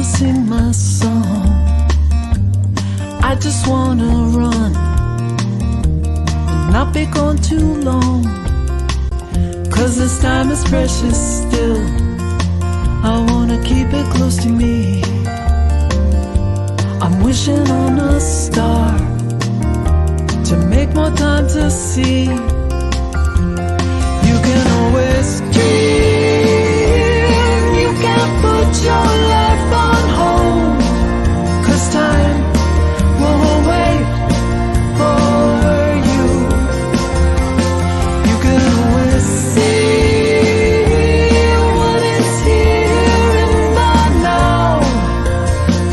wanna sing my song. I just wanna run and not be gone too long, 'cause this time is precious still. I wanna keep it close to me. I'm wishing on a star to make more time to see. You can always dream. You can't put your life on hold, 'cause time won't wait for you. You can always see what is here and by now,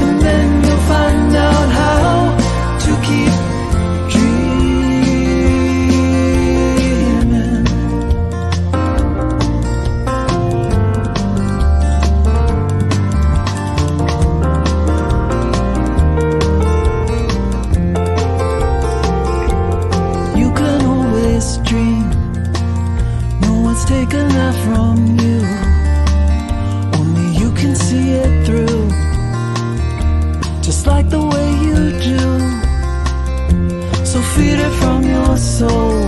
and then you'll find out how to keep dreaming. You can always dream. No one's taken that from you. Only you can see it through, just like the way you do. So feed it from your soul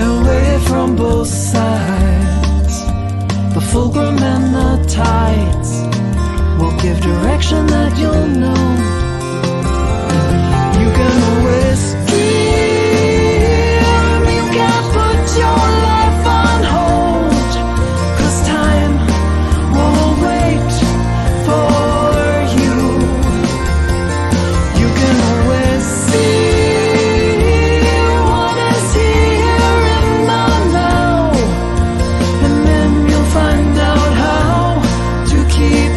and weigh it from both sides. The fulcrum and the tides will give direction that you'll know. You can always dream. You can't put your life on hold, 'cause time won't wait for you. You can always see what is here and by now, and then you'll find out how to keep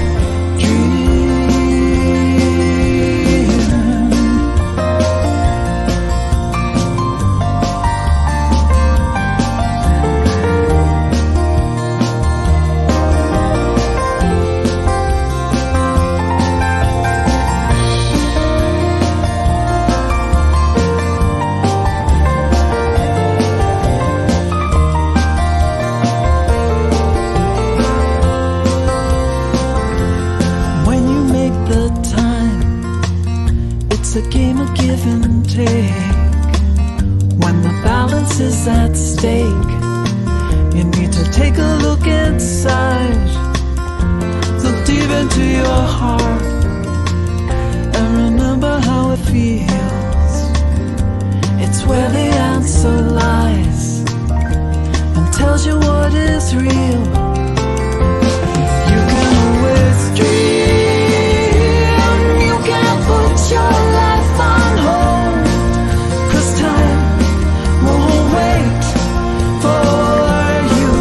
dreaming. When you make the time, it's a game of give and take. When the balance is at stake, you need to take a look inside. Look deep into your heart and remember how it feels. It's where the answer lies and tells you what is real. You can always dream. You can't put your life on hold, 'cause time won't wait for you.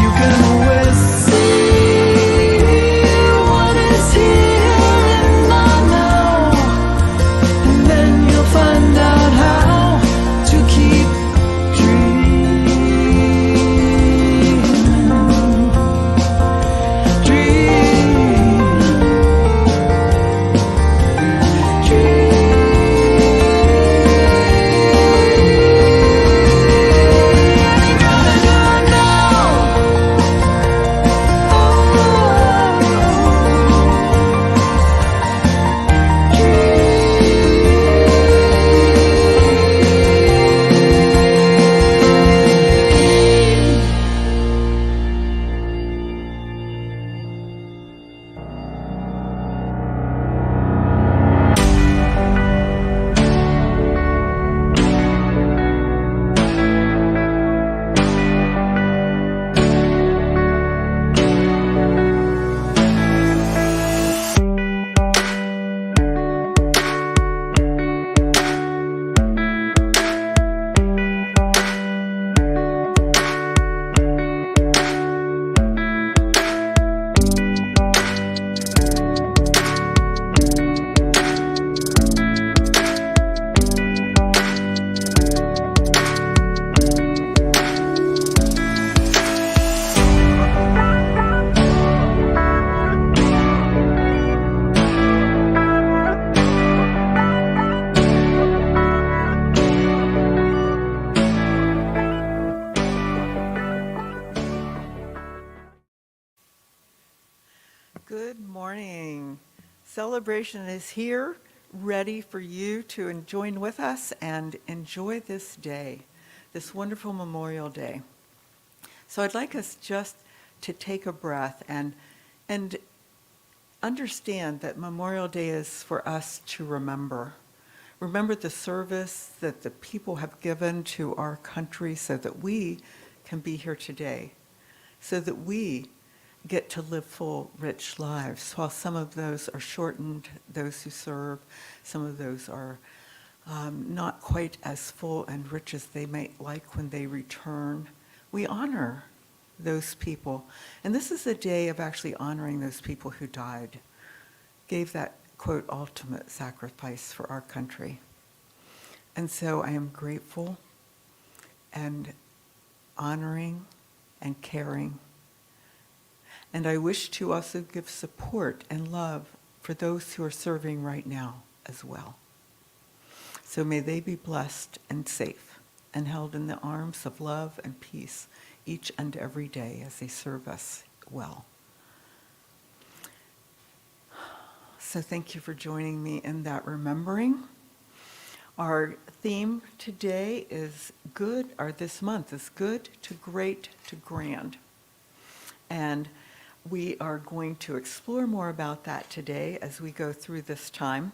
You can always see what is here and by now, and then you'll find out how to keep dreaming. Good morning. Celebration is here, ready for you to join with us and enjoy this day, this wonderful Memorial Day. So I'd like us just to take a breath and understand that Memorial Day is for us to remember. Remember the service that the people have given to our country so that we can be here today, so that we get to live full, rich lives. While some of those are shortened, those who serve, some of those are not quite as full and rich as they might like when they return. We honor those people. And this is a day of actually honoring those people who died, gave that, quote, ultimate sacrifice for our country. And so I am grateful and honoring and caring. And I wish to also give support and love for those who are serving right now as well. So may they be blessed and safe and held in the arms of love and peace each and every day as they serve us well. So thank you for joining me in that remembering. Our theme today is good, or this month is good to great to grand. And we are going to explore more about that today as we go through this time.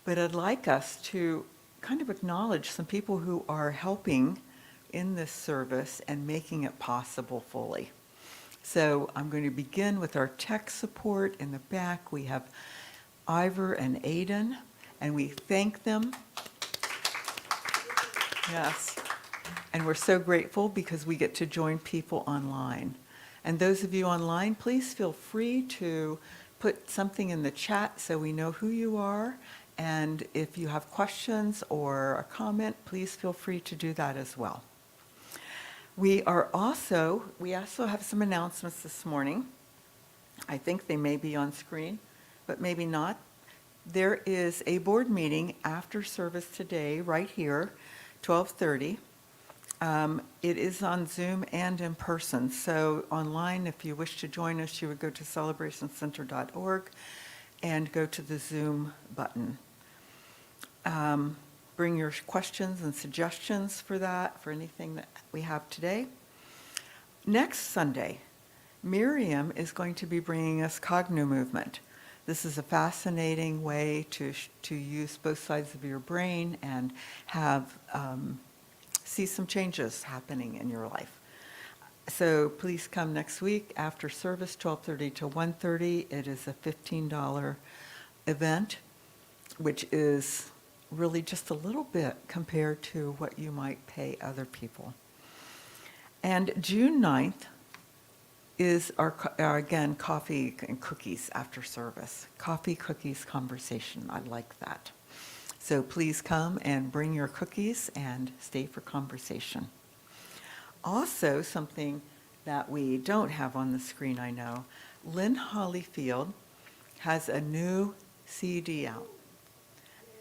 But I'd like us to kind of acknowledge some people who are helping in this service and making it possible fully. So I'm going to begin with our tech support in the back. We have Ivor and Aiden, and we thank them. Yes. And we're so grateful because we get to join people online. And those of you online, please feel free to put something in the chat so we know who you are. And if you have questions or a comment, please feel free to do that as well. We also have some announcements this morning. I think they may be on screen, but maybe not. There is a board meeting after service today, right here, 12:30. It is on Zoom and in person. So online, if you wish to join us, you would go to celebrationcenter.org and go to the Zoom button. Bring your questions and suggestions for that, for anything that we have today. Next Sunday, Miriam is going to be bringing us Cogno Movement. This is a fascinating way to use both sides of your brain and have see some changes happening in your life. So please come next week after service, 12:30 to 1:30. It is a $15 event, which is really just a little bit compared to what you might pay other people. And June 9th is our again, coffee and cookies after service. Coffee, cookies, conversation. I like that. So please come and bring your cookies and stay for conversation. Also, something that we don't have on the screen, I know, Lynn Hollyfield has a new CD out.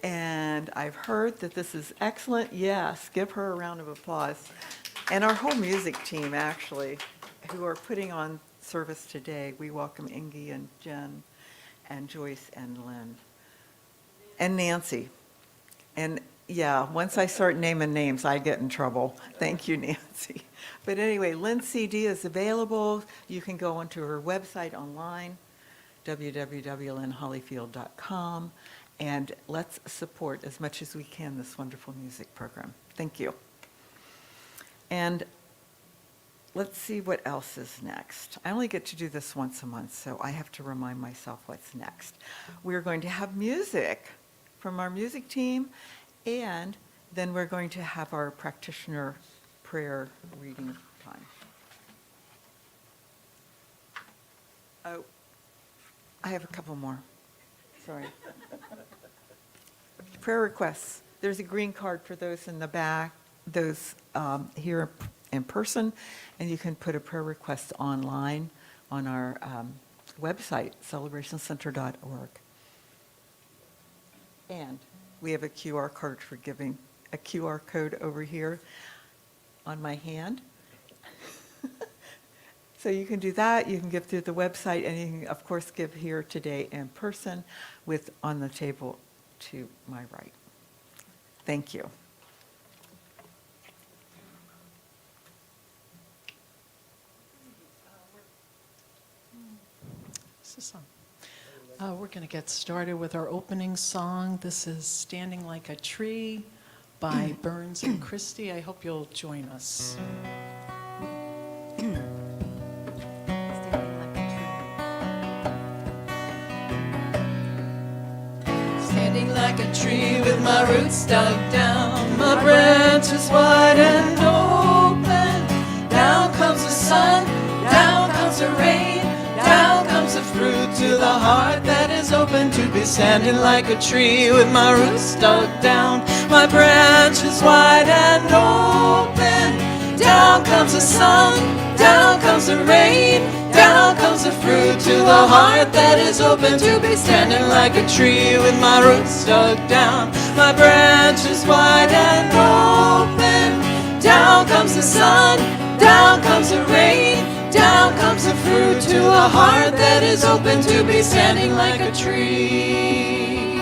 And I've heard that this is excellent. Yes, give her a round of applause. And our whole music team, actually, who are putting on service today. We welcome Ingy and Jen and Joyce and Lynn and Nancy. And yeah, once I start naming names, I get in trouble. Thank you, Nancy. But anyway, Lynn's CD is available. You can go onto her website online, www.lynnhollyfield.com, and let's support as much as we can this wonderful music program. Thank you. And let's see what else is next. I only get to do this once a month, so I have to remind myself what's next. We're going to have music from our music team, and then we're going to have our practitioner prayer reading time. Oh, I have a couple more. Sorry. Prayer requests. There's a green card for those in the back, those here in person, and you can put a prayer request online on our website, celebrationcenter.org. And we have a QR code for giving, a QR code over here on my hand. So you can do that. You can give through the website, and you can, of course, give here today in person with on the table to my right. Thank you. Is this on? We're going to get started with our opening song. This is Standing Like a Tree by Burns and Christie. I hope you'll join us. Standing like a tree with my roots dug down, my branches wide and open. Down comes the sun, down comes the rain, down comes the fruit to the heart that is open to be standing like a tree with my roots dug down, my branches wide and open. Down comes the sun, down comes the rain, down comes the fruit to the heart that is open to be standing like a tree with my roots dug down, my branches wide and open. Down comes the sun, down comes the rain, down comes the fruit to a heart that is open to be standing like a tree.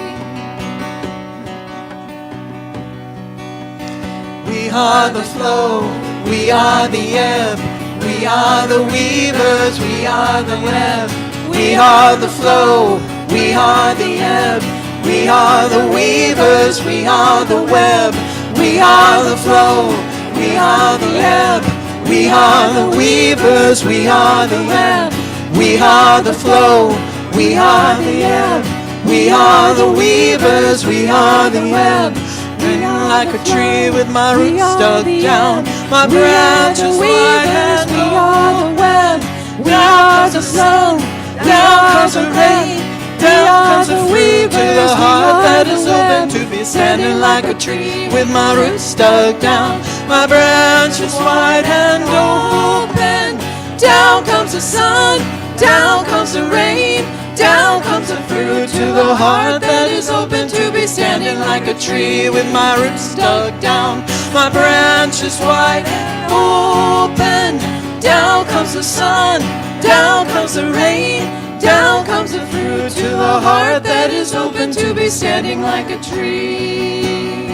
We are the flow, we are the ebb, we are the weavers, we are the web. We are the flow, we are the ebb, we are the weavers, we are the web. We are the flow, we are the ebb, we are the weavers, we are the web. We are the flow, we are the ebb, we are the weavers, we are the web. Standing like a tree with my roots dug down, my branches wide and we are the web. We are the flow, down comes the rain, down comes the fruit to the heart that is open to be standing like a tree with my roots dug down, my branches wide and open. Down comes the sun, down comes the rain, down comes the fruit to the heart that is open to be standing like a tree with my roots dug down, my branches wide and open. Down comes the sun, down comes the rain, down comes the fruit to the heart that is open to be standing like a tree.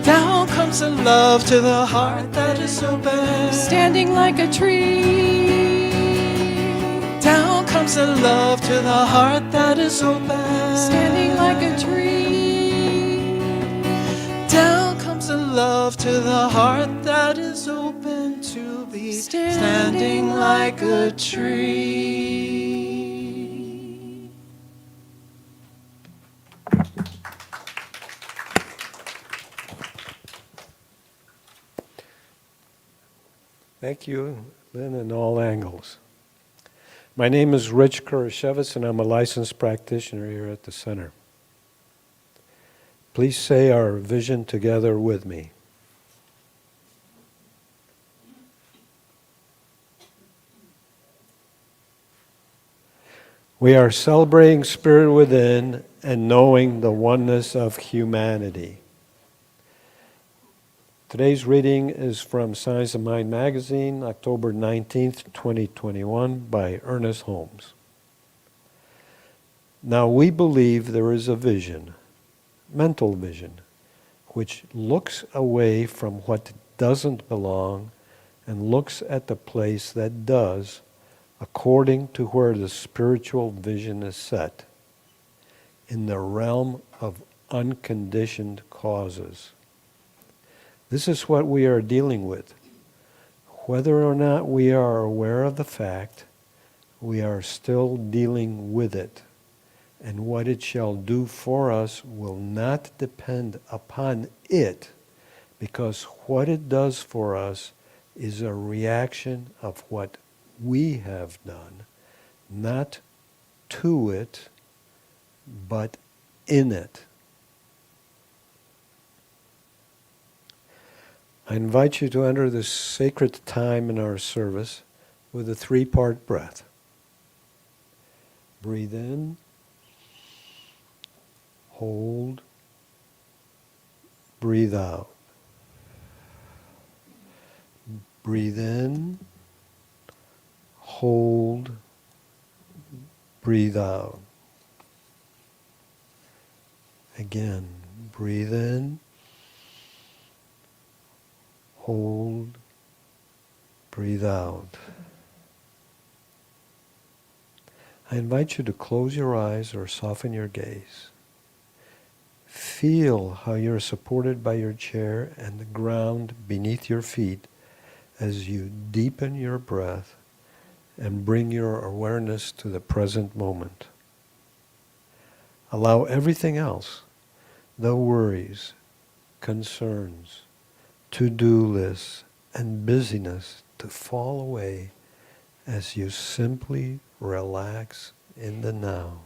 Down comes the love to the heart that is open, standing like a tree. Down comes the love to the heart that is open, standing like a tree. Down comes the love to the heart that is open to be standing like a tree. Thank you, Lynn, in all angles. My name is Rich Kurashevitz, and I'm a licensed practitioner here at the center. Please say our vision together with me. We are celebrating spirit within and knowing the oneness of humanity. Today's reading is from Science of Mind magazine, October 19th, 2021, by Ernest Holmes. Now we believe there is a vision, mental vision, which looks away from what doesn't belong and looks at the place that does, according to where the spiritual vision is set, in the realm of unconditioned causes. This is what we are dealing with. Whether or not we are aware of the fact, we are still dealing with it. And what it shall do for us will not depend upon it, because what it does for us is a reaction of what we have done, not to it, but in it. I invite you to enter this sacred time in our service with a 3-part breath. Breathe in, hold, breathe out. Breathe in, hold, breathe out. Again, breathe in, hold, breathe out. I invite you to close your eyes or soften your gaze. Feel how you're supported by your chair and the ground beneath your feet as you deepen your breath and bring your awareness to the present moment. Allow everything else, the worries, concerns, to-do lists, and busyness to fall away as you simply relax in the now.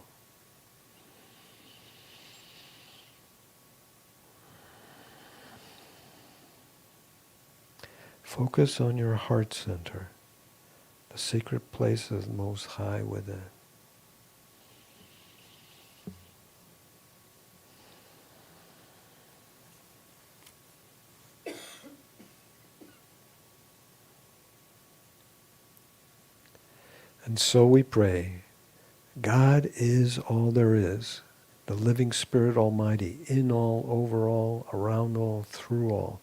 Focus on your heart center, the secret place of the Most High within. And so we pray, God is all there is, the living Spirit Almighty, in all, over all, around all, through all.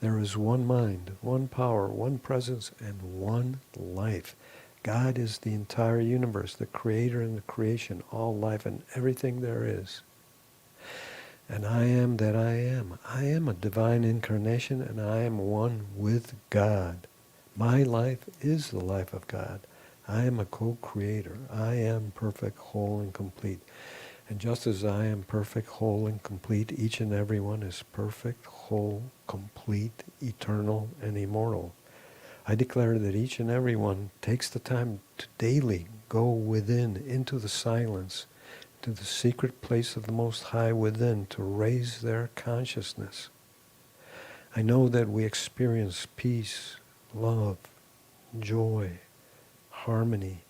There is one mind, one power, one presence, and one life. God is the entire universe, the creator and the creation, all life and everything there is. And I am that I am. I am a divine incarnation, and I am one with God. My life is the life of God. I am a co-creator. I am perfect, whole, and complete. And just as I am perfect, whole, and complete, each and every one is perfect, whole, complete, eternal, and immortal. I declare that each and every one takes the time to daily go within, into the silence, to the secret place of the Most High within, to raise their consciousness. I know that we experience peace, love, joy, harmony,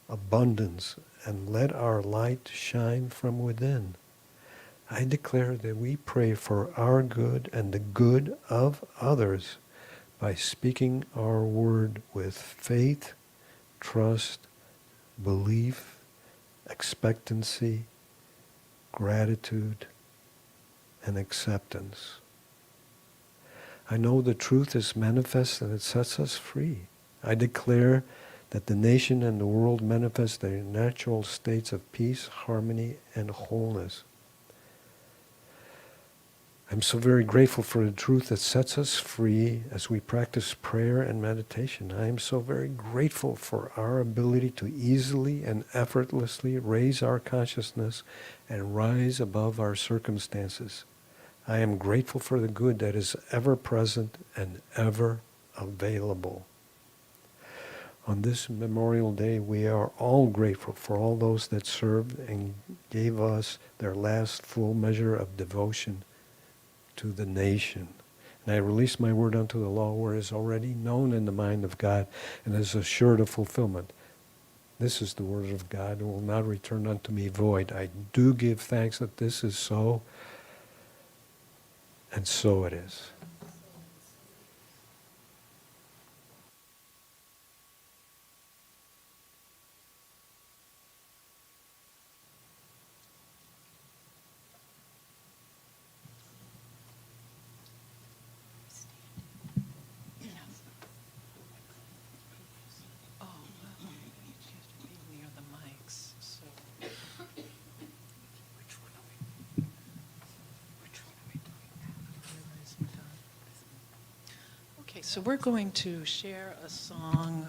abundance, and let our light shine from within. I declare that we pray for our good and the good of others by speaking our word with faith, trust, belief, expectancy, gratitude, and acceptance. I know the truth is manifest and it sets us free. I declare that the nation and the world manifest their natural states of peace, harmony, and wholeness. I'm so very grateful for the truth that sets us free as we practice prayer and meditation. I am so very grateful for our ability to easily and effortlessly raise our consciousness and rise above our circumstances. I am grateful for the good that is ever present and ever available. On this Memorial Day, we are all grateful for all those that served and gave us their last full measure of devotion to the nation. And I release my word unto the law where it is already known in the mind of God and is assured of fulfillment. This is the word of God and will not return unto me void. I do give thanks that this is so, and so it is. Okay, so we're going to share a song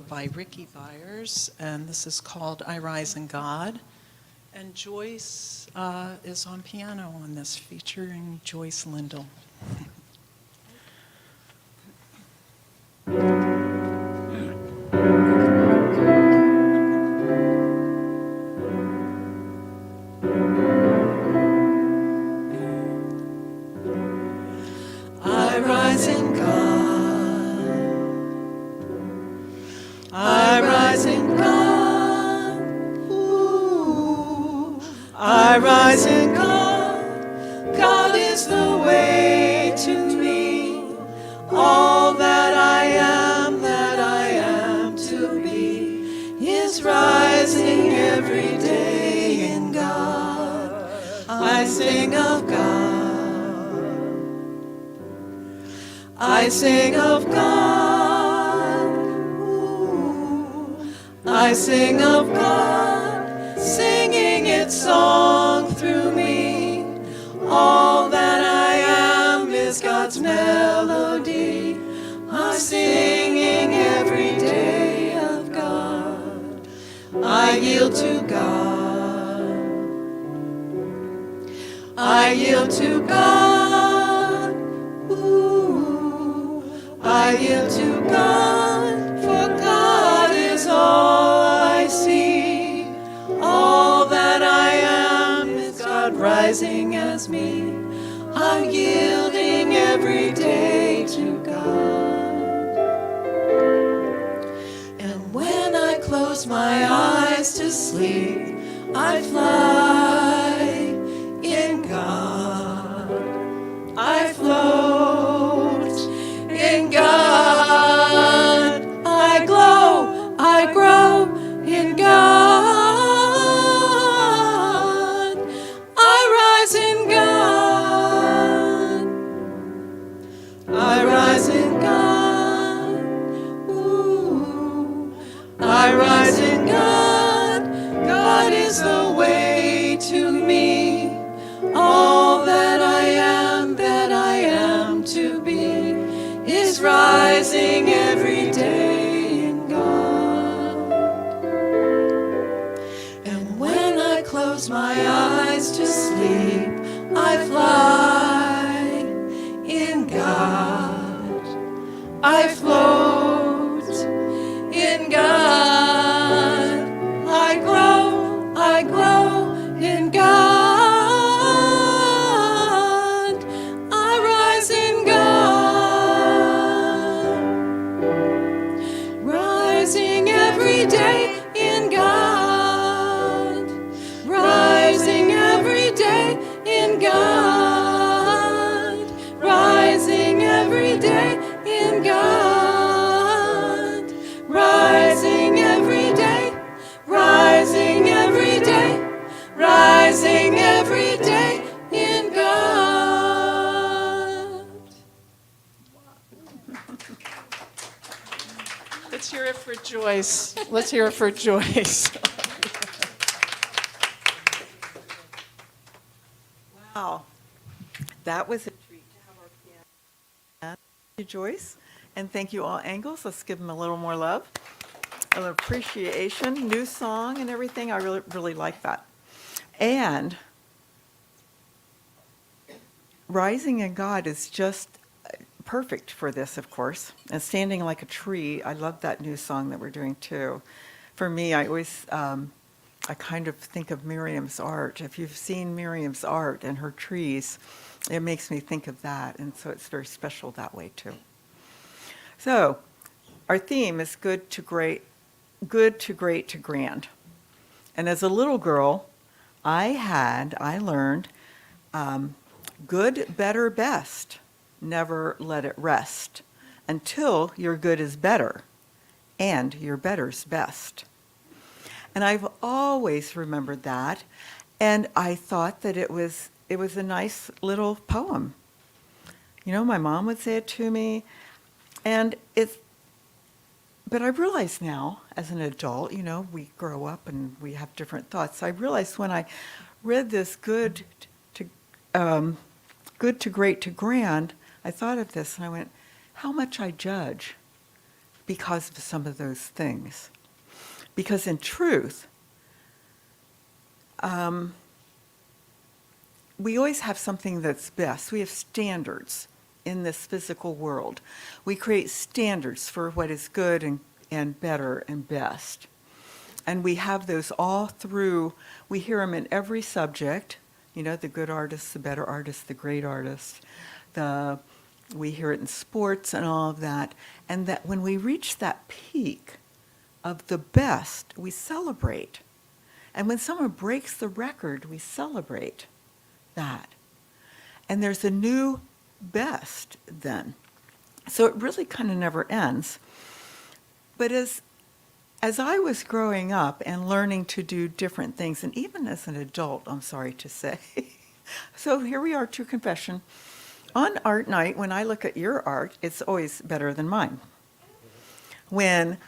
by Ricky Byers, and this is called I Rise in God. And Joyce is on piano on this, featuring Joyce Lindell. I rise in God. I rise in God. Ooh. I rise in God. God is the way to me. All that I am to be. sing of God. I sing of God. Ooh. I sing of God, singing its song through me. All that I am is God's melody. I'm singing every day of God. I yield to God. I yield to God. Ooh. I yield to God, for God is all I see. All that I am is God rising as me. I'm yielding every day to God. And when I close my eyes to sleep, I fly in God. I float in God. I glow, I grow in God. I rise in God. I rise in God. Ooh. I rise in God. God is the way to me. All that I am to be is rising every day in God. And when I close my eyes to sleep, I fly in God. I float in God. I grow in God. I rise in God. Rising every day in God. Rising every day in God. Rising every day in God. Rising every day. Rising every day. Rising every day in God. Let's hear it for Joyce. Let's hear it for Joyce. Wow, that was a treat to have our piano. Thank you, Joyce, and thank you all angles. Let's give them a little more love, a little appreciation, new song and everything. I really, really like that. And Rising in God is just perfect for this, of course. And Standing Like a Tree, I love that new song that we're doing too. For me, I always, I kind of think of Miriam's art. If you've seen Miriam's art and her trees, it makes me think of that. And so it's very special that way too. So our theme is good to great to grand. And as a little girl, I learned good, better, best. Never let it rest until your good is better and your better's best. And I've always remembered that, and I thought that it was a nice little poem. You know, my mom would say it to me, and but I realize now, as an adult, you know, we grow up and we have different thoughts. I realized when I read this good to great to grand, I thought of this and I went, how much I judge because of some of those things. Because in truth, we always have something that's best. We have standards in this physical world. We create standards for what is good and better and best. And we have those all through, we hear them in every subject, you know, the good artist, the better artist, the great artist. We hear it in sports and all of that. And that when we reach that peak of the best, we celebrate. And when someone breaks the record, we celebrate that. And there's a new best then. So it really kind of never ends. But as I was growing up and learning to do different things, and even as an adult, I'm sorry to say, So here we are, true confession. On art night, when I look at your art, it's always better than mine. When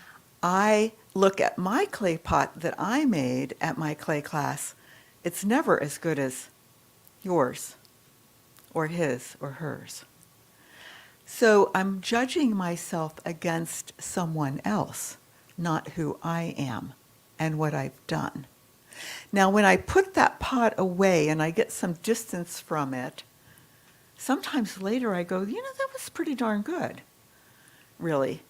I look at my clay pot that I made at my clay class, it's never as good as yours or his or hers. So I'm judging myself against someone else, not who I am and what I've done. Now, when I put that pot away and I get some distance from it, sometimes later I go, that was pretty darn good, really.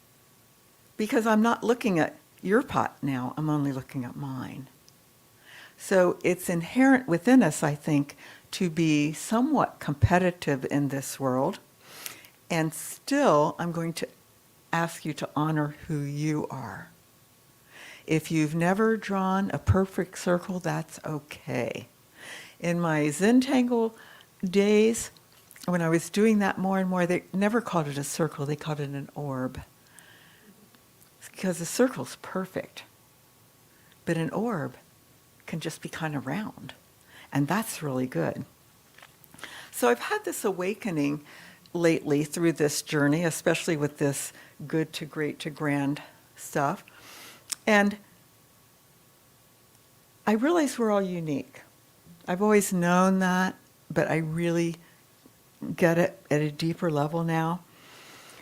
Because I'm not looking at your pot now, I'm only looking at mine. So it's inherent within us, I think, to be somewhat competitive in this world. And still, I'm going to ask you to honor who you are. If you've never drawn a perfect circle, that's okay. In my Zentangle days, when I was doing that more and more, they never called it a circle, they called it an orb. Because a circle's perfect. But an orb can just be kind of round. And that's really good. So I've had this awakening lately through this journey, especially with this good to great to grand stuff. And I realize we're all unique. I've always known that, but I really get it at a deeper level now.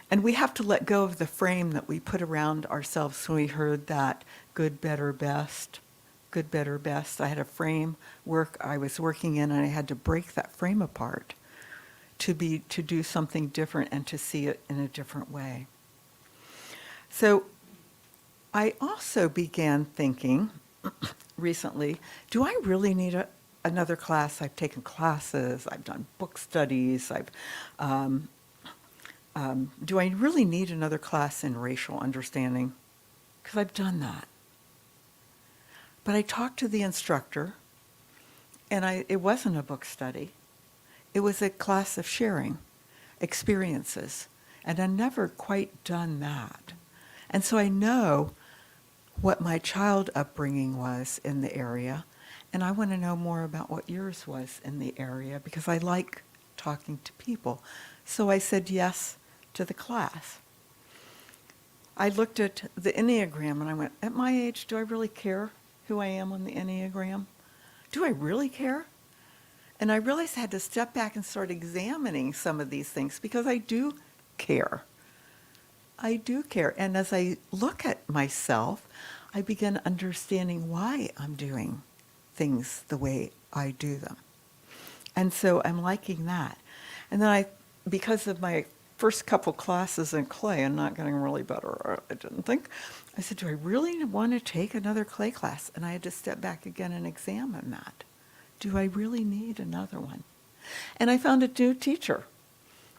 And we have to let go of the frame that we put around ourselves when we heard that good, better, best. Good, better, best. I had a framework I was working in, and I had to break that frame apart to do something different and to see it in a different way. So I also began thinking recently, do I really need another class? I've taken classes, I've done book studies, do I really need another class in racial understanding? Because I've done that. But I talked to the instructor, and it wasn't a book study. It was a class of sharing experiences, and I'd never quite done that. And so I know what my child upbringing was in the area, and I want to know more about what yours was in the area, because I like talking to people. So I said yes to the class. I looked at the Enneagram and I went, at my age, do I really care who I am on the Enneagram? Do I really care? And I realized I had to step back and start examining some of these things because I do care. I do care. And as I look at myself, I begin understanding why I'm doing things the way I do them. And so I'm liking that. And then because of my first couple classes in clay and not getting really better, I didn't think, I said, do I really want to take another clay class? And I had to step back again and examine that. Do I really need another one? And I found a new teacher.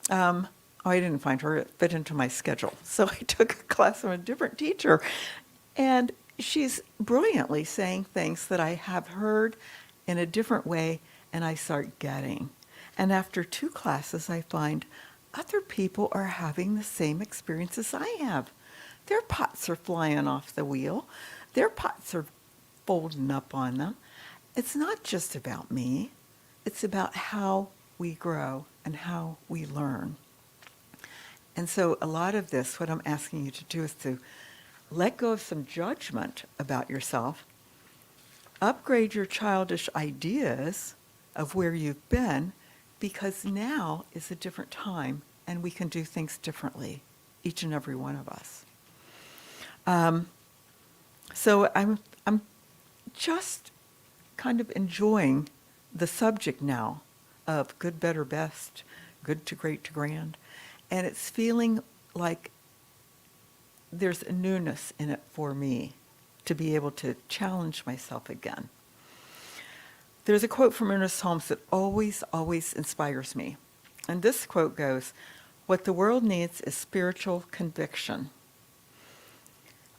I didn't find her. It fit into my schedule. So I took a class from a different teacher. And she's brilliantly saying things that I have heard in a different way, and I start getting. And after 2 classes, I find other people are having the same experiences I have. Their pots are flying off the wheel. Their pots are folding up on them. It's not just about me. It's about how we grow and how we learn. And so a lot of this, what I'm asking you to do is to let go of some judgment about yourself, upgrade your childish ideas of where you've been, because now is a different time and we can do things differently, each and every one of us. So I'm just kind of enjoying the subject now of good, better, best, good to great to grand. And it's feeling like there's a newness in it for me to be able to challenge myself again. There's a quote from Ernest Holmes that always, always inspires me. And this quote goes, "What the world needs is spiritual conviction,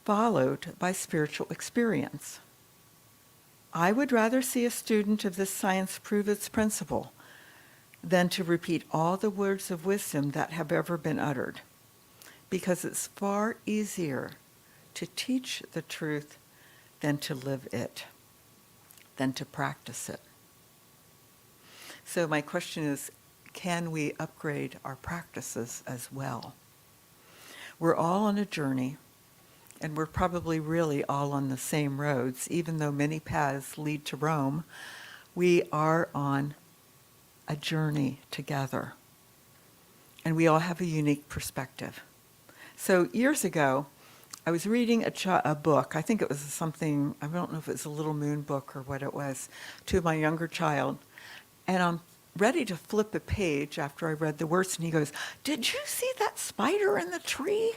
followed by spiritual experience. I would rather see a student of this science prove its principle than to repeat all the words of wisdom that have ever been uttered, because it's far easier to teach the truth than to live it, than to practice it." So my question is, can we upgrade our practices as well? We're all on a journey, and we're probably really all on the same roads. Even though many paths lead to Rome, we are on a journey together. And we all have a unique perspective. So years ago, I was reading a book. I think it was something, I don't know if it was a Little Moon book or what it was, to my younger child. And I'm ready to flip a page after I read the words, and he goes, "Did you see that spider in the tree?"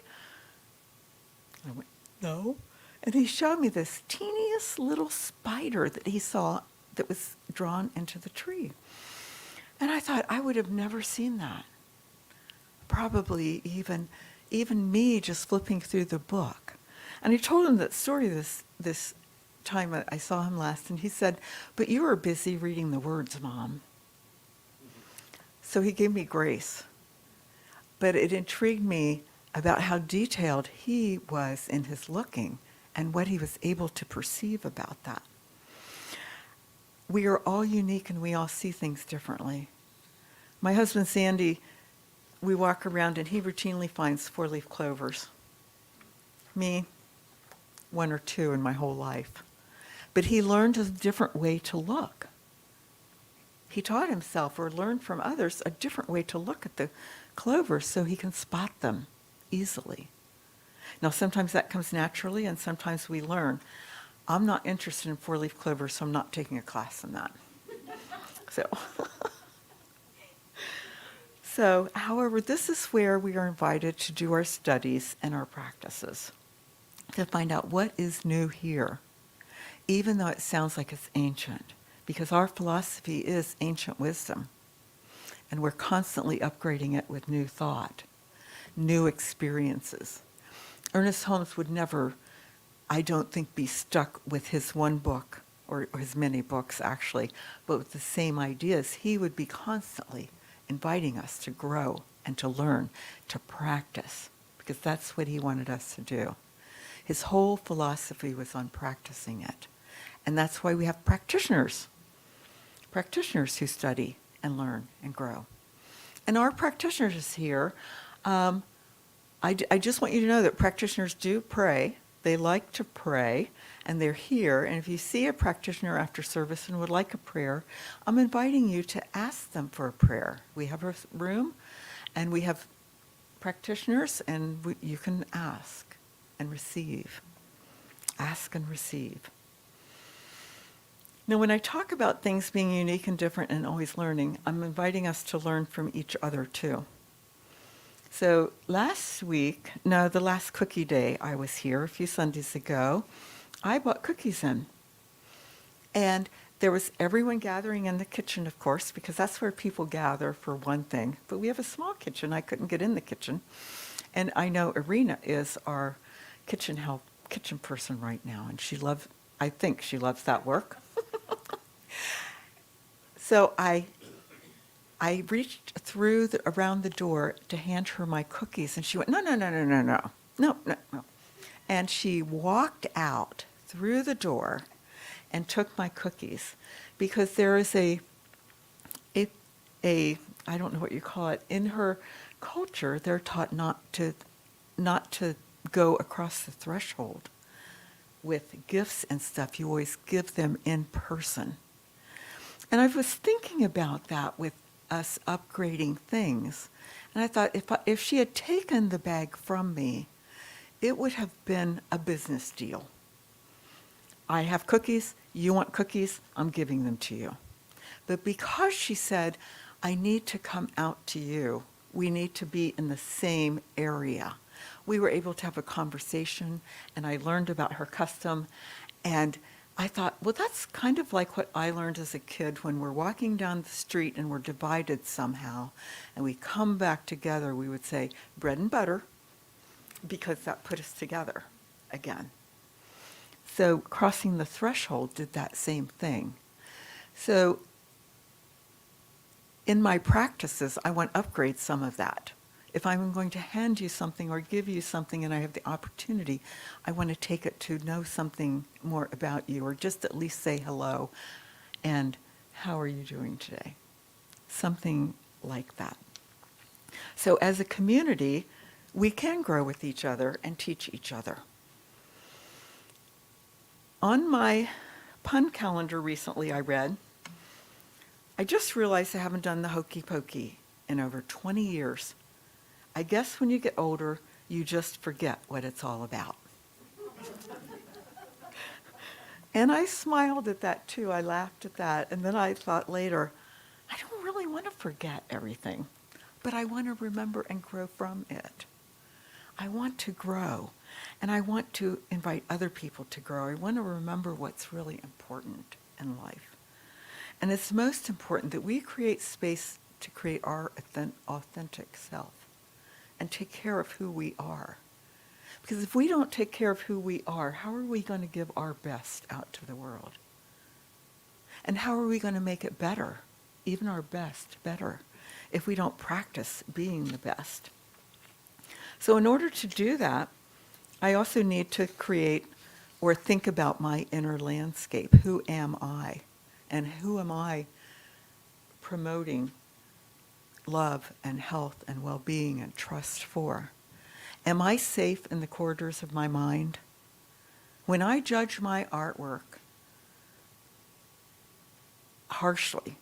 I went, "No." And he showed me this teeniest little spider that he saw that was drawn into the tree. And I thought, I would have never seen that. Probably even me just flipping through the book. And I told him that story this time I saw him last, and he said, "But you were busy reading the words, Mom." So he gave me grace. But it intrigued me about how detailed he was in his looking and what he was able to perceive about that. We are all unique and we all see things differently. My husband, Sandy, we walk around and he routinely finds 4-leaf clovers. Me, 1 or 2 in my whole life. But he learned a different way to look. He taught himself or learned from others a different way to look at the clovers so he can spot them easily. Now, sometimes that comes naturally and sometimes we learn. I'm not interested in 4-leaf clovers, so I'm not taking a class in that. So, however, this is where we are invited to do our studies and our practices, to find out what is new here, even though it sounds like it's ancient, because our philosophy is ancient wisdom, and we're constantly upgrading it with new thought, new experiences. Ernest Holmes would never, I don't think, be stuck with his one book, or his many books actually, but with the same ideas. He would be constantly inviting us to grow and to learn, to practice, because that's what he wanted us to do. His whole philosophy was on practicing it. And that's why we have practitioners who study and learn and grow. And our practitioners here, I just want you to know that practitioners do pray. They like to pray, and they're here. And if you see a practitioner after service and would like a prayer, I'm inviting you to ask them for a prayer. We have a room, and we have practitioners, and you can ask and receive. Ask and receive. Now, when I talk about things being unique and different and always learning, I'm inviting us to learn from each other too. So the last cookie day I was here a few Sundays ago, I bought cookies in. And there was everyone gathering in the kitchen, of course, because that's where people gather for one thing. But we have a small kitchen. I couldn't get in the kitchen. And I know Irina is our kitchen person right now, and I think she loves that work. So I reached through around the door to hand her my cookies, and she went, no. And she walked out through the door and took my cookies, because there is a I don't know what you call it, in her culture, they're taught not to go across the threshold with gifts and stuff. You always give them in person. And I was thinking about that with us upgrading things. And I thought, if she had taken the bag from me, it would have been a business deal. I have cookies, you want cookies, I'm giving them to you. But because she said, I need to come out to you, we need to be in the same area, we were able to have a conversation, and I learned about her custom. And I thought, well, that's kind of like what I learned as a kid when we're walking down the street and we're divided somehow, and we come back together, we would say, bread and butter, because that put us together again. So crossing the threshold did that same thing. So in my practices, I want to upgrade some of that. If I'm going to hand you something or give you something and I have the opportunity, I want to take it to know something more about you, or just at least say hello and how are you doing today? something like that. So as a community, we can grow with each other and teach each other. On my pun calendar recently, I read, I just realized I haven't done the hokey pokey in over 20 years. I guess when you get older, you just forget what it's all about. And I smiled at that too. I laughed at that. And then I thought later, I don't really want to forget everything, but I want to remember and grow from it. I want to grow, and I want to invite other people to grow. I want to remember what's really important in life. And it's most important that we create space to create our authentic self and take care of who we are. Because if we don't take care of who we are, how are we going to give our best out to the world? And how are we going to make it better, even our best better, if we don't practice being the best? So in order to do that, I also need to create or think about my inner landscape. Who am I? And who am I promoting love and health and well-being and trust for? Am I safe in the corridors of my mind? When I judge my artwork harshly,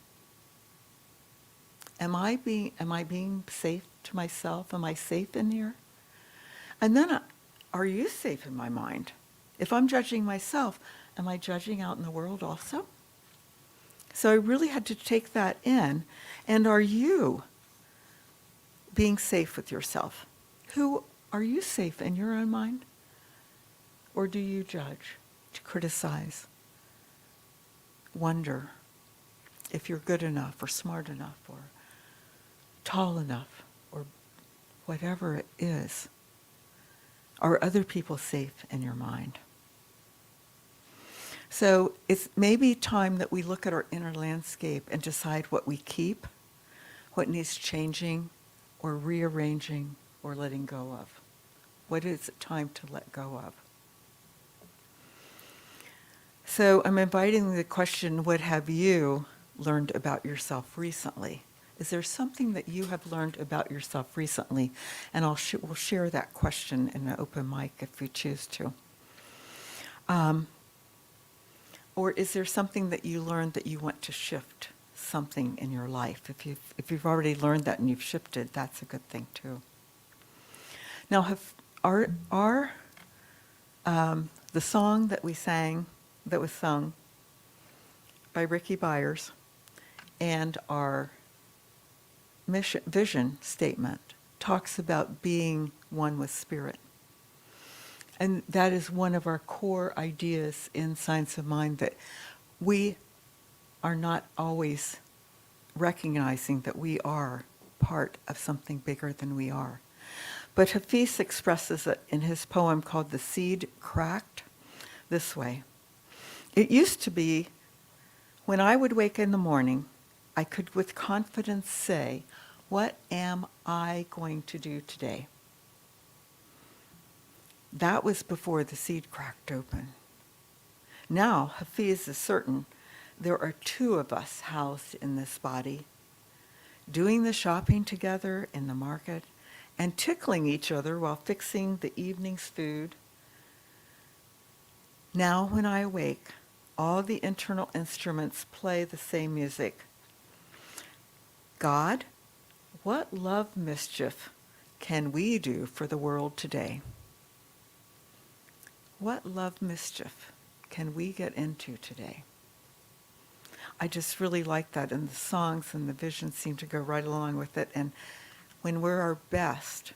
am I being safe to myself? Am I safe in here? And then, are you safe in my mind? If I'm judging myself, am I judging out in the world also? So I really had to take that in. And are you being safe with yourself? Are you safe in your own mind? Or do you judge, to criticize, wonder if you're good enough or smart enough or tall enough or whatever it is? Are other people safe in your mind? So it's maybe time that we look at our inner landscape and decide what we keep, what needs changing or rearranging or letting go of. What is it time to let go of? So I'm inviting the question, what have you learned about yourself recently? Is there something that you have learned about yourself recently? And we'll share that question in an open mic if we choose to. Or is there something that you learned that you want to shift something in your life? If you've already learned that and you've shifted, that's a good thing too. Now, the song that we sang, that was sung by Ricky Byers, and our vision statement talks about being one with spirit. And that is one of our core ideas in Science of Mind, that we are not always recognizing that we are part of something bigger than we are. But Hafiz expresses it in his poem called The Seed Cracked this way. It used to be, when I would wake in the morning, I could with confidence say, what am I going to do today? That was before the seed cracked open. Now, Hafiz is certain there are two of us housed in this body, doing the shopping together in the market and tickling each other while fixing the evening's food. Now, when I awake, all the internal instruments play the same music. God, what love mischief can we do for the world today? What love mischief can we get into today? I just really like that, and the songs and the visions seem to go right along with it. And when we're our best,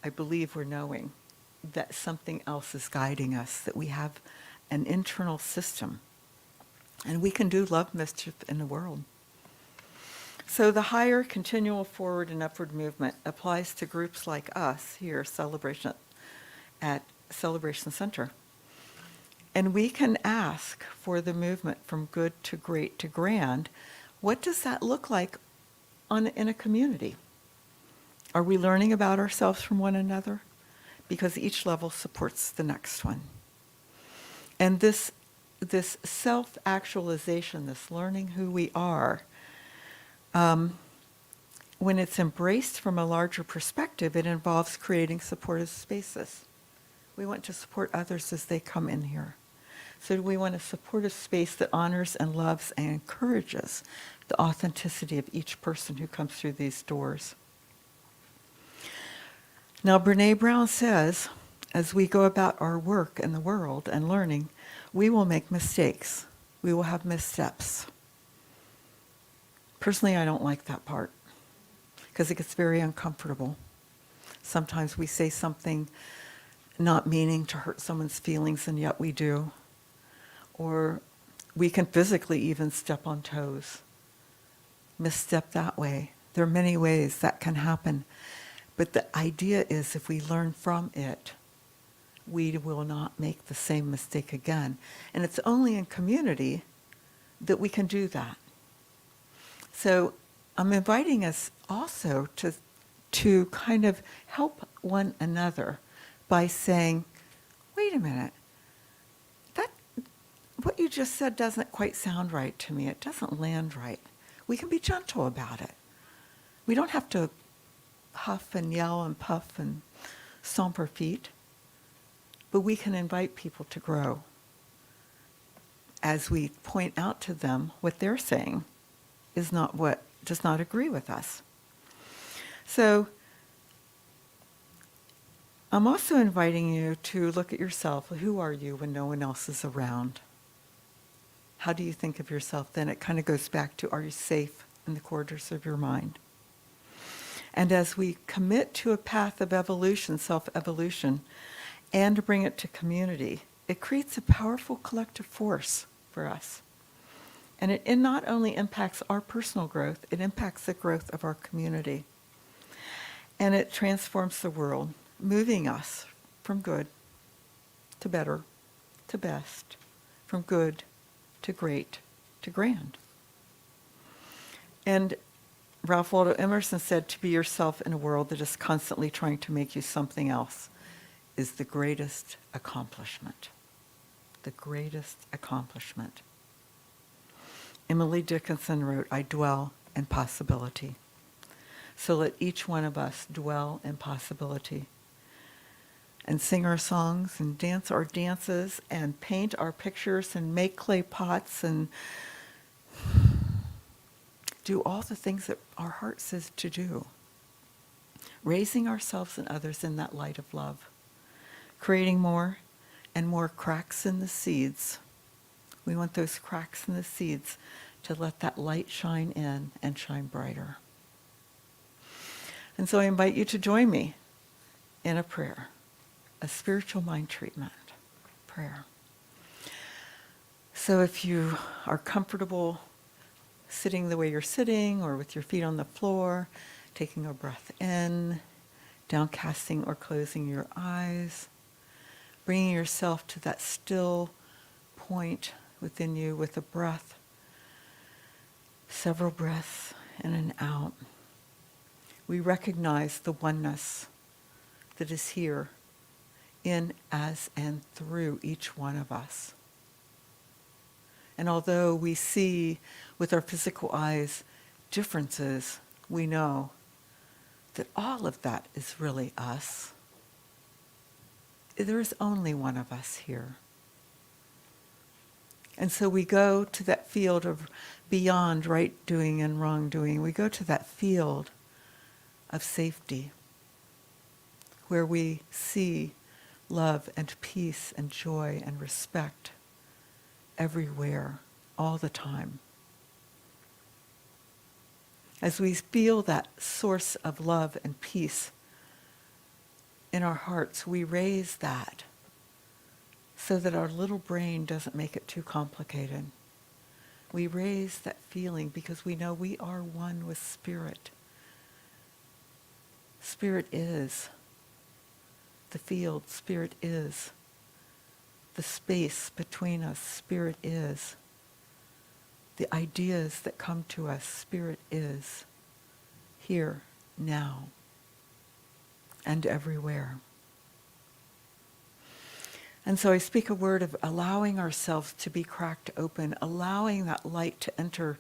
I believe we're knowing that something else is guiding us, that we have an internal system, and we can do love mischief in the world. So the higher continual forward and upward movement applies to groups like us here, at Celebration Center. And we can ask for the movement from good to great to grand. What does that look like in a community? Are we learning about ourselves from one another? Because each level supports the next one. And this self-actualization, this learning who we are, When it's embraced from a larger perspective, it involves creating supportive spaces. We want to support others as they come in here. So we want a supportive space that honors and loves and encourages the authenticity of each person who comes through these doors. Now, Brene Brown says, as we go about our work in the world and learning, we will make mistakes. We will have missteps. Personally, I don't like that part because it gets very uncomfortable. Sometimes we say something not meaning to hurt someone's feelings, and yet we do. Or we can physically even step on toes, misstep that way. There are many ways that can happen. But the idea is if we learn from it, we will not make the same mistake again. And it's only in community that we can do that. So I'm inviting us also to kind of help one another by saying, wait a minute, what you just said doesn't quite sound right to me. It doesn't land right. We can be gentle about it. We don't have to huff and yell and puff and stomp our feet, but we can invite people to grow as we point out to them what they're saying does not agree with us. So I'm also inviting you to look at yourself. Who are you when no one else is around? How do you think of yourself then? It kind of goes back to, are you safe in the corridors of your mind? And as we commit to a path of evolution, self-evolution, and bring it to community, it creates a powerful collective force for us. And it not only impacts our personal growth, it impacts the growth of our community. And it transforms the world, moving us from good to better to best, from good to great to grand. And Ralph Waldo Emerson said, to be yourself in a world that is constantly trying to make you something else is the greatest accomplishment. The greatest accomplishment. Emily Dickinson wrote, I dwell in possibility. So let each one of us dwell in possibility and sing our songs and dance our dances and paint our pictures and make clay pots and do all the things that our heart says to do. Raising ourselves and others in that light of love. Creating more and more cracks in the seeds. We want those cracks in the seeds to let that light shine in and shine brighter. And so I invite you to join me in a prayer, a spiritual mind treatment prayer. So if you are comfortable sitting the way you're sitting or with your feet on the floor, taking a breath in, downcasting or closing your eyes, bringing yourself to that still point within you with a breath, several breaths in and out. We recognize the oneness that is here in, as, and through each one of us. And although we see with our physical eyes differences, we know that all of that is really us. There is only one of us here. And so we go to that field of beyond right doing and wrong doing. We go to that field of safety where we see love and peace and joy and respect everywhere, all the time. As we feel that source of love and peace in our hearts, we raise that so that our little brain doesn't make it too complicated. We raise that feeling because we know we are one with Spirit. Spirit is the field. Spirit is the space between us. Spirit is the ideas that come to us. Spirit is here, now, and everywhere. And so I speak a word of allowing ourselves to be cracked open, allowing that light to enter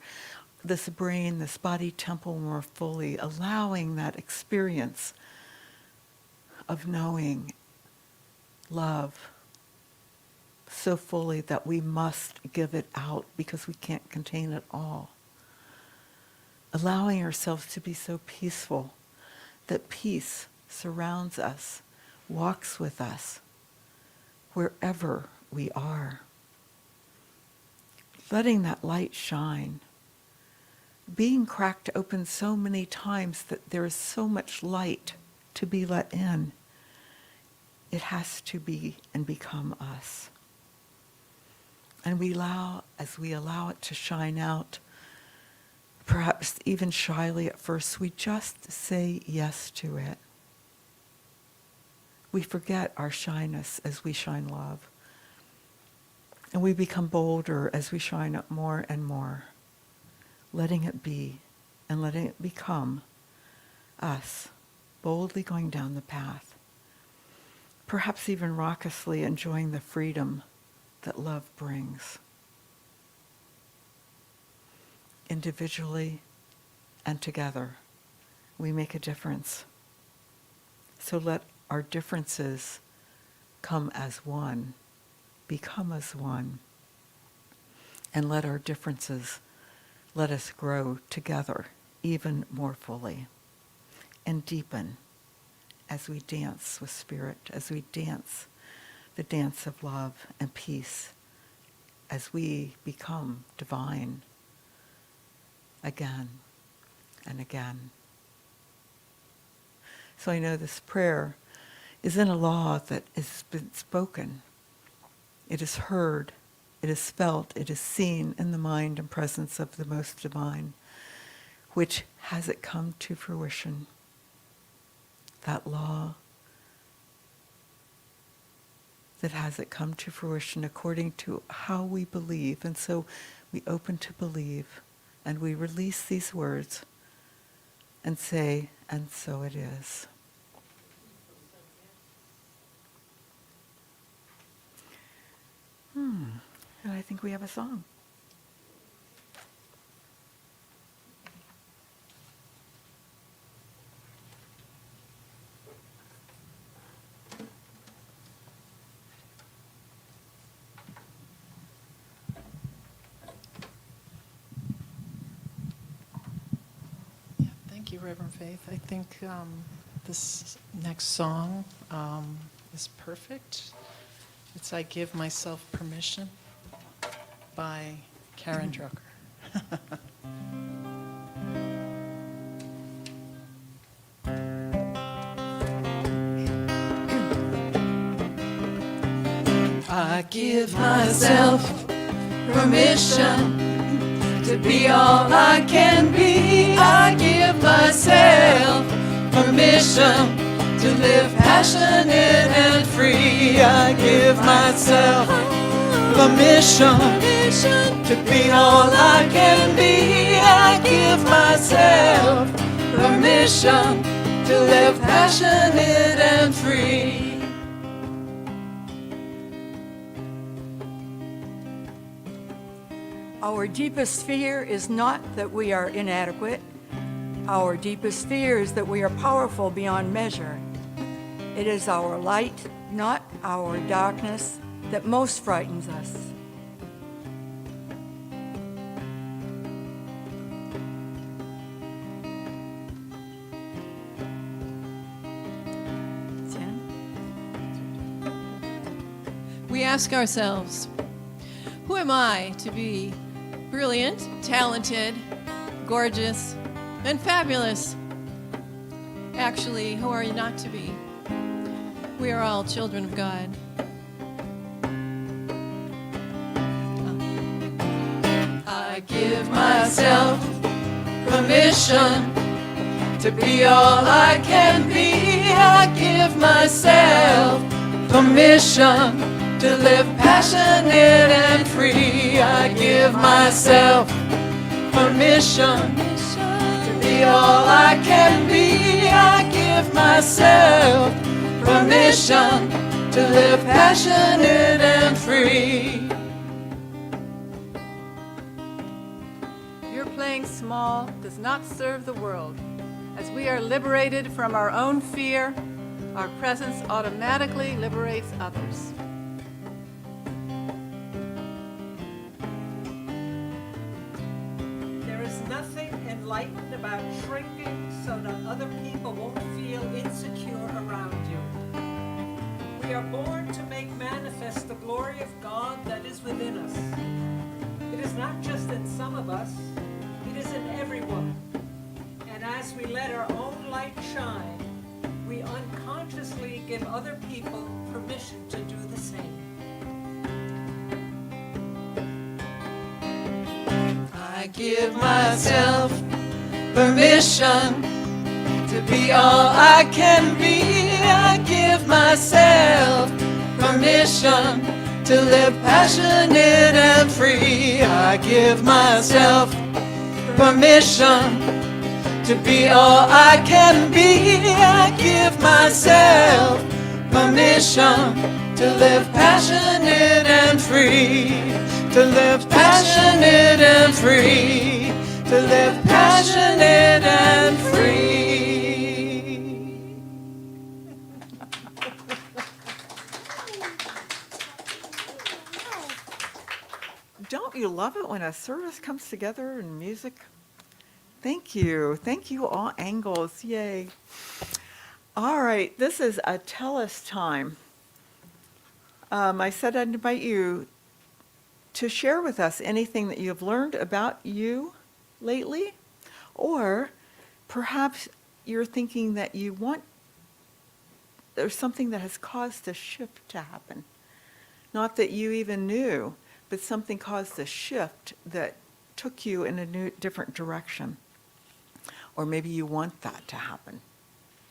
this brain, this body temple more fully, allowing that experience of knowing love so fully that we must give it out because we can't contain it all. Allowing ourselves to be so peaceful that peace surrounds us, walks with us, wherever we are. Letting that light shine. Being cracked open so many times that there is so much light to be let in. It has to be and become us. And as we allow it to shine out, perhaps even shyly at first, we just say yes to it. We forget our shyness as we shine love. And we become bolder as we shine up more and more, letting it be and letting it become us, boldly going down the path, perhaps even raucously enjoying the freedom that love brings, individually and together. We make a difference. So let our differences come as one, become as one, and let our differences let us grow together even more fully and deepen as we dance with spirit, as we dance the dance of love and peace, as we become divine again and again. So I know this prayer is in a law that has been spoken. It is heard, it is felt, it is seen in the mind and presence of the most divine, which has it come to fruition. That law that has it come to fruition according to how we believe. And so we open to believe and we release these words and say, and so it is. And I think we have a song. Yeah, thank you, Reverend Faith. I think this next song is perfect. It's I Give Myself Permission by Karen Drucker. I give myself permission to be all I can be. I give myself permission to live passionate and free. I give myself permission to be all I can be. I give myself permission to live passionate and free. Our deepest fear is not that we are inadequate. Our deepest fear is that we are powerful beyond measure. It is our light, not our darkness, that most frightens us. We ask ourselves, who am I to be brilliant, talented, gorgeous, and fabulous? Actually, who are you not to be? We are all children of God. I give myself permission to be all I can be. I give myself permission to live passionate and free. I give myself permission to be all I can be. I give myself permission to live passionate and free. Your playing small does not serve the world. As we are liberated from our own fear, our presence automatically liberates others. There is nothing enlightened about shrinking so that other people won't feel insecure around you. We are born to make manifest the glory of God that is within us. It is not just in some of us, it is in everyone. And as we let our own light shine, we unconsciously give other people permission to do the same. I give myself permission to be all I can be. I give myself permission to live passionate and free. I give myself permission to be all I can be. I give myself permission to live passionate and free. To live passionate and free. To live passionate and free. Don't you love it when a service comes together and music? Thank you. Thank you, all angles. Yay. All right, this is a tell us time. I said I'd invite you to share with us anything that you've learned about you lately, or perhaps you're thinking that there's something that has caused a shift to happen. Not that you even knew, but something caused a shift that took you in a different direction. Or maybe you want that to happen.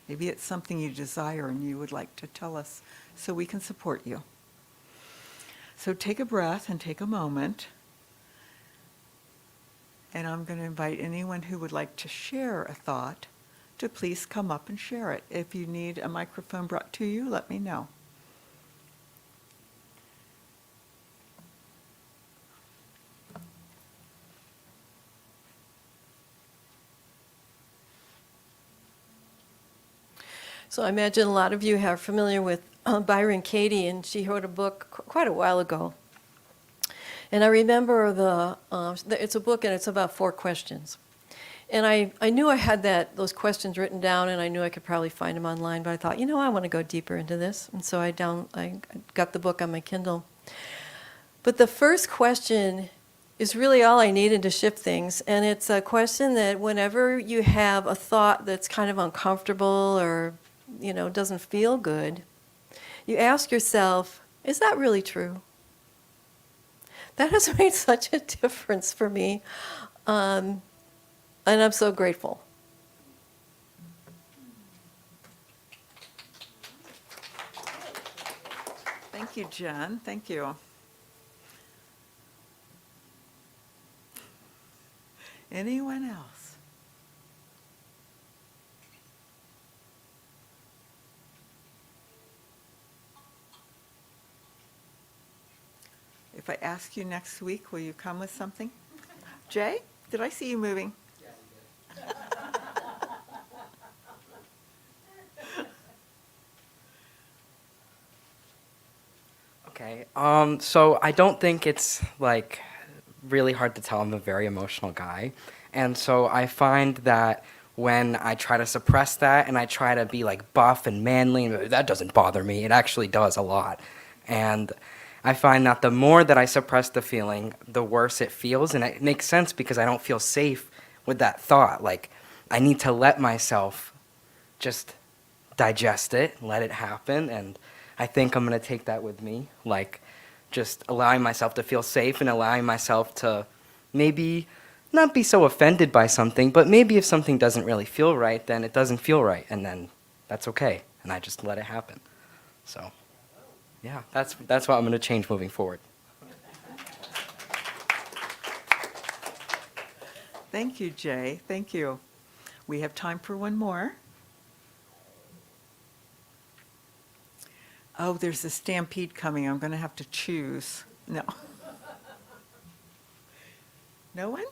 Maybe it's something you desire and you would like to tell us so we can support you. So take a breath and take a moment. And I'm going to invite anyone who would like to share a thought to please come up and share it. If you need a microphone brought to you, let me know. So I imagine a lot of you are familiar with Byron Katie, and she wrote a book quite a while ago. And I remember it's a book and it's about 4 questions. And I knew I had those questions written down, and I knew I could probably find them online, but I thought, I want to go deeper into this. And so I got the book on my Kindle. But the first question is really all I needed to shift things. And it's a question that whenever you have a thought that's kind of uncomfortable or doesn't feel good, you ask yourself, is that really true? That has made such a difference for me, and I'm so grateful. Thank you, Jen. Thank you. Anyone else? If I ask you next week, will you come with something? Jay, did I see you moving? Okay, so I don't think it's really hard to tell. I'm a very emotional guy, and so I find that when I try to suppress that and I try to be buff and manly, that doesn't bother me. It actually does a lot, and I find that the more that I suppress the feeling, the worse it feels, and it makes sense because I don't feel safe with that thought. I need to let myself just digest it, let it happen, and I think I'm going to take that with me, just allowing myself to feel safe and allowing myself to maybe not be so offended by something, but maybe if something doesn't really feel right, then it doesn't feel right, and then that's okay, and I just let it happen. So, yeah, that's what I'm going to change moving forward. Thank you, Jay. Thank you. We have time for one more. Oh, there's a stampede coming. I'm going to have to choose. No. No one?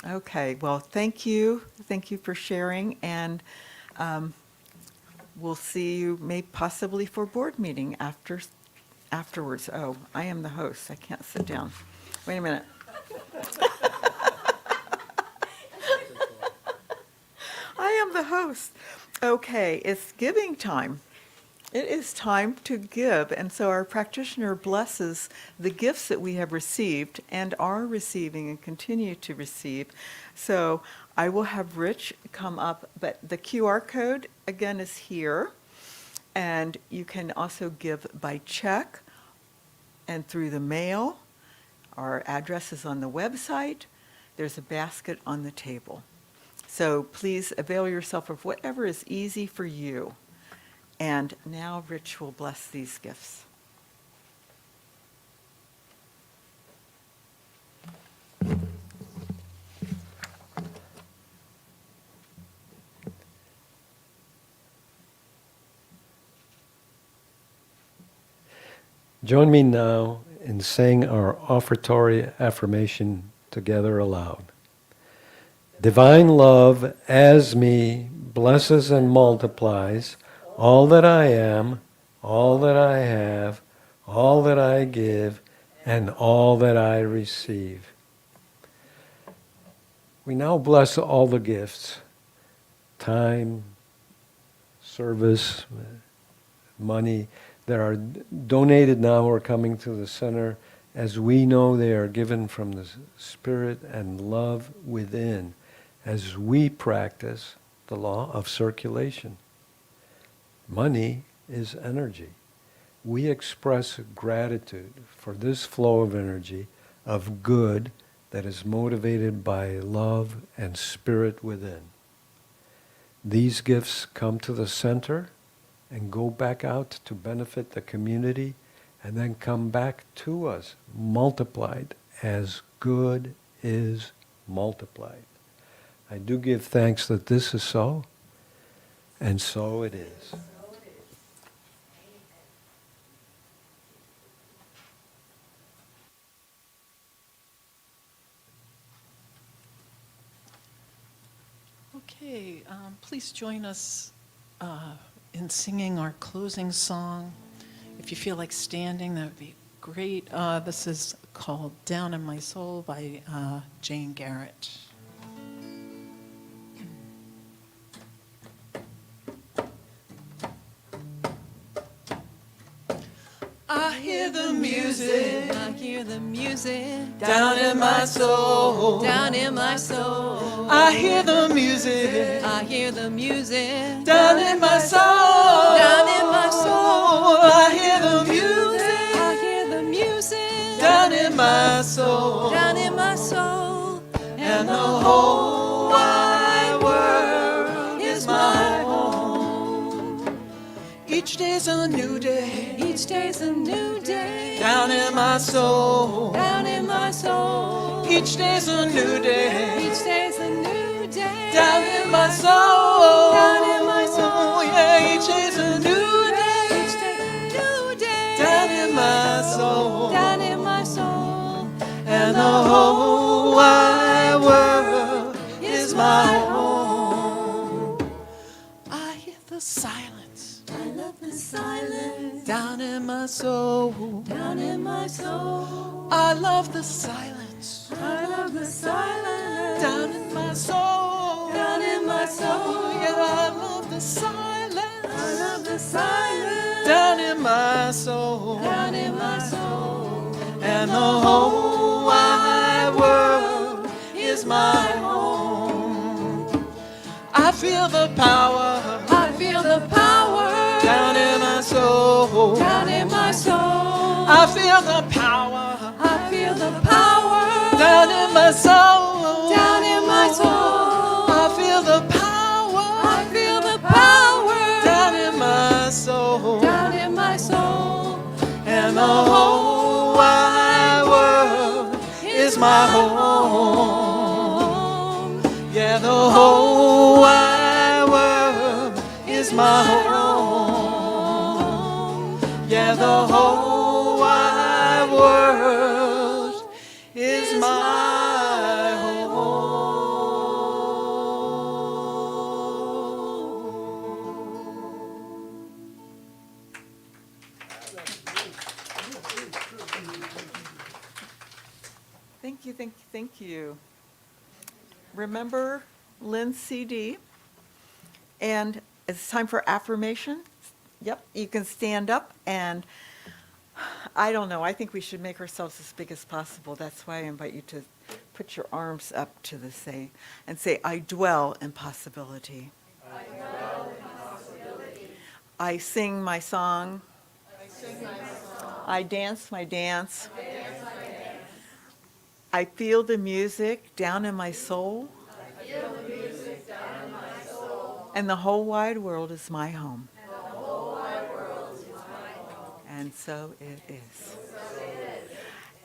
Okay, well, thank you. Thank you for sharing, and we'll see you possibly for board meeting afterwards. Oh, I am the host. I can't sit down. Wait a minute. I am the host. Okay, it's giving time. It is time to give, and so our practitioner blesses the gifts that we have received and are receiving and continue to receive. So I will have Rich come up, but the QR code again is here, and you can also give by check and through the mail. Our address is on the website. There's a basket on the table. So please avail yourself of whatever is easy for you. And now Rich will bless these gifts. Join me now in saying our offertory affirmation together aloud. Divine love as me blesses and multiplies all that I am, all that I have, all that I give, and all that I receive. We now bless all the gifts, time, service, money, that are donated now or coming to the center, as we know they are given from the Spirit and love within, as we practice the law of circulation. Money is energy. We express gratitude for this flow of energy, of good, that is motivated by love and Spirit within. These gifts come to the center and go back out to benefit the community, and then come back to us, multiplied as good is multiplied. I do give thanks that this is so, and so it is. Okay, please join us in singing our closing song. If you feel like standing, that would be great. This is called Down in My Soul by Jane Garrett. I hear the music, I hear the music Down in my soul, down in my soul. I hear the music. I hear the music Down in my soul, down in my soul. I hear the music. I hear the music Down in my soul, down in my soul. and the whole wide world is my home. Each day's a new day. Each day's a new day Down in my soul, down in my soul. each day's a new day. Each day's a new day Down in my soul, down in my soul. yeah, each day's a new day. Each day a new day Down in my soul, down in my soul. and the whole wide world is my home. I hear the silence I love the silence down in my soul. down in my soul. I love the silence I love the silence down in my soul. down in my soul. Yeah, I love the silence I love the silence down in my soul. down in my soul. And the whole wide world is my home. I feel the power I feel the power down in my soul. down in my soul. I feel the power I feel the power down in my soul. down in my soul. I feel the power I feel the power down in my soul. down in my soul. And the whole wide world is my home. Yeah, the whole wide world is my home. Yeah, the whole wide world is my home. thank you. Remember Lynn's CD? And it's time for affirmation. Yep, you can stand up, and I don't know, I think we should make ourselves as big as possible. That's why I invite you to put your arms up to the say, and say, I dwell in possibility. I dwell in possibility. I sing my song. I sing my song. I dance my dance. I dance my dance. I feel the music down in my soul. I feel the music down in my soul. And the whole wide world is my home. And the whole wide world is my home. And so it is.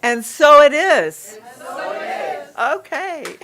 And so it is. And so it is. Okay.